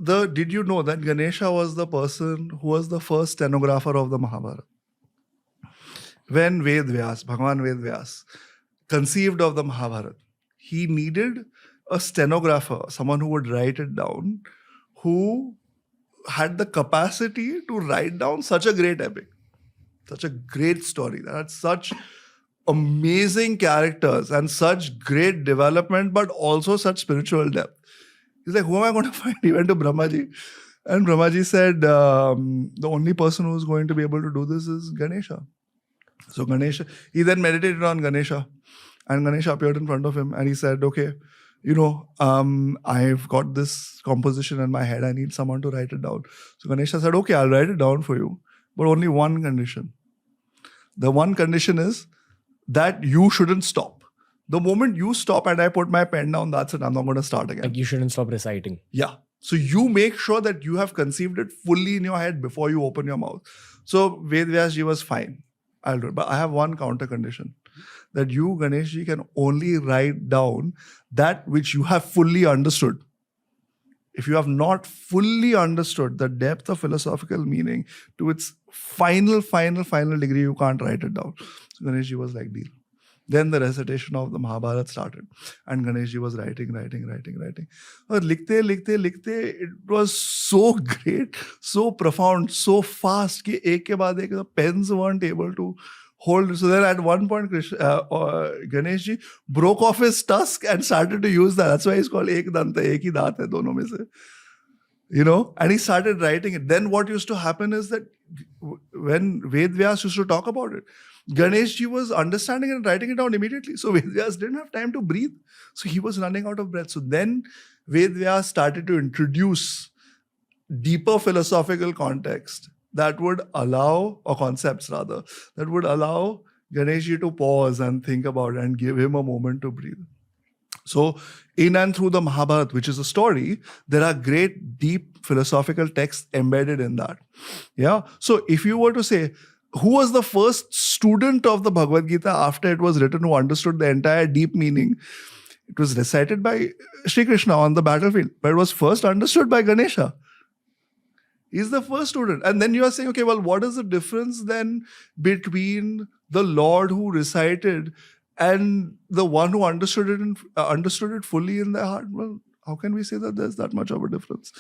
did you know that Ganesha was the person who was the first stenographer of the Mahabharata? When Bhagwan Ved Vyas conceived of the Mahabharata, he needed a stenographer, someone who would write it down, who had the capacity to write down such a great epic, such a great story, that had such amazing characters and such great development, but also such spiritual depth. He's like, who am I going to find? He went to Brahmaji. And Brahmaji said, the only person who's going to be able to do this is Ganesha. So Ganesha, he then meditated on Ganesha. And Ganesha appeared in front of him and he said, okay, I've got this composition in my head. I need someone to write it down. So Ganesha said, okay, I'll write it down for you. But only one condition. The one condition is that you shouldn't stop. The moment you stop and I put my pen down, that's it. I'm not going to start again. Like you shouldn't stop reciting. Yeah. So you make sure that you have conceived it fully in your head before you open your mouth. So Ved Vyas ji was fine. I'll do it. But I have one counter condition. That you, Ganesh ji, can only write down that which you have fully understood. If you have not fully understood the depth of philosophical meaning to its final degree, you can't write it down. So Ganesh ji was like, deal. Then the recitation of the Mahabharata started. And Ganesh ji was writing. And likhte, it was so great, so profound, so fast that ek ke baad ek, the pens weren't able to hold it. So then at one point, Ganesh ji broke off his tusk and started to use that. That's why he's called Ek Danta, Ek hi Daat hai dono mein se. And he started writing it. Then what used to happen is that when Ved Vyas used to talk about it, Ganesh ji was understanding it and writing it down immediately. So Ved Vyas didn't have time to breathe. So he was running out of breath. So then Ved Vyas started to introduce deeper philosophical context that would allow, or concepts rather, that would allow Ganesh ji to pause and think about it and give him a moment to breathe. So in and through the Mahabharata, which is a story, there are great deep philosophical texts embedded in that. Yeah. So if you were to say, who was the first student of the Bhagavad Gita after it was written who understood the entire deep meaning? It was recited by Sri Krishna on the battlefield, but it was first understood by Ganesha. He's the first student. And then you are saying, okay, well, what is the difference then between the Lord who recited and the one who understood it fully in their heart? Well, how can we say that there's that much of a difference?